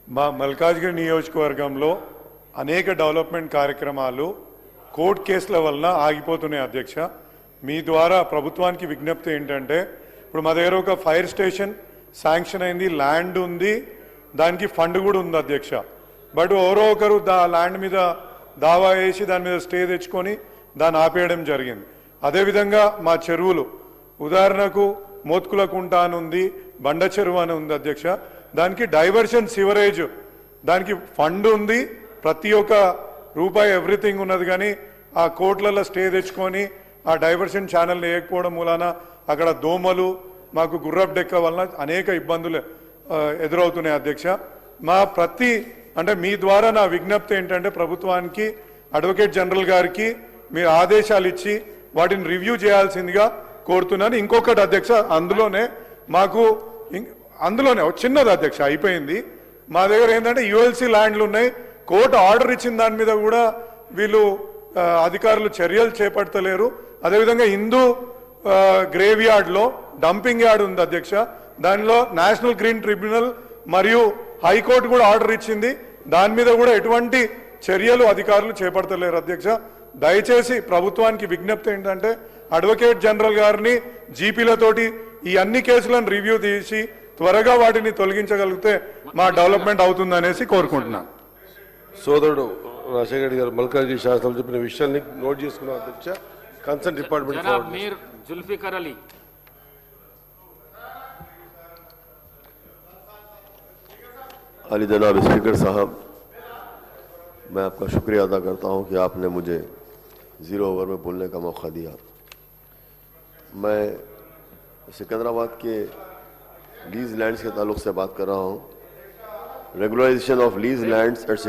మా మల్కాజ్గిరి నియోజకవర్గంలో అనేక డెవలప్మెంట్ కార్యక్రమాలు కోర్టు కేసుల వలన ఆగిపోతున్నాయి అధ్యక్ష. మీ ద్వారా ప్రభుత్వానికి విజ్ఞప్తి ఏంటంటే, ఇప్పుడు మా దగ్గర ఒక ఫైర్ స్టేషన్ శాంక్షన్ అయింది, ల్యాండ్ ఉంది, దానికి ఫండ్ కూడా ఉంది అధ్యక్ష. బట్ ఎవరో ఒకరు ల్యాండ్ మీద దావా వేసి దాని మీద స్టే తెచ్చుకొని దాన్ని ఆపేయడం జరిగింది. అదేవిధంగా మా చెరువులు, ఉదాహరణకు మోత్కులకుంట అని ఉంది, బండ చెరువు అని ఉంది అధ్యక్ష. దానికి డైవర్షన్ సివరేజ్, దానికి ఫండ్ ఉంది, ప్రతి ఒక్క రూపాయి ఎవ్రీథింగ్ ఉన్నది. కానీ ఆ కోర్టులలో స్టే తెచ్చుకొని ఆ డైవర్షన్ ఛానల్ వేయకపోవడం మూలాన అక్కడ దోమలు, మాకు గుర్రపు డెక్క వలన అనేక ఇబ్బందులు ఎదురవుతున్నాయి అధ్యక్ష. అంటే మీ ద్వారా నా విజ్ఞప్తి ఏంటంటే, ప్రభుత్వానికి, అడ్వకేట్ జనరల్ గారికి మీరు ఆదేశాలు ఇచ్చి వాటిని రివ్యూ చేయాల్సిందిగా కోరుతున్నాను. ఇంకొకటి అధ్యక్ష, అందులోనే చిన్నది అధ్యక్ష, అయిపోయింది. మా దగ్గర ఏంటంటే యుఎల్సి ల్యాండ్లు ఉన్నాయి, కోర్టు ఆర్డర్ ఇచ్చిన దాని మీద కూడా వీళ్ళు అధికారులు చర్యలు చేపట్టలేరు. అదేవిధంగా హిందూ గ్రేవ్ యార్డ్లో డంపింగ్ యార్డ్ ఉంది అధ్యక్ష, దానిలో నేషనల్ గ్రీన్ ట్రిబ్యునల్ మరియు హైకోర్టు కూడా ఆర్డర్ ఇచ్చింది, దాని మీద కూడా ఎటువంటి చర్యలు అధికారులు చేపడతలేరు అధ్యక్ష. దయచేసి ప్రభుత్వానికి విజ్ఞప్తి ఏంటంటే, అడ్వకేట్ జనరల్ గారిని జీపీలతోటి ఈ అన్ని కేసులను రివ్యూ తీసి త్వరగా వాటిని తొలగించగలిగితే మా డెవలప్మెంట్ అవుతుందనేసి కోరుకుంటున్నాను. సోదరుడు రాజశేఖర రెడ్డి గారు మల్కాజ్గిరి శాసనసభలో చెప్పిన విషయాన్ని నోట్ చేసుకున్నాం అధ్యక్ష. కన్సర్న్ డిపార్ట్మెంట్ మీర్ जुल्फिकर अली। जनाब स्पीकर साहब, मैं आपका शुक्रिया अदा करता हूं कि आपने मुझे 0 ओवर में बोलने का मौका दिया। मैं सिकंदराबाद के लीज लैंड्स के ताल्लुक से बात कर रहा हूं। Regularisation of lease lands eight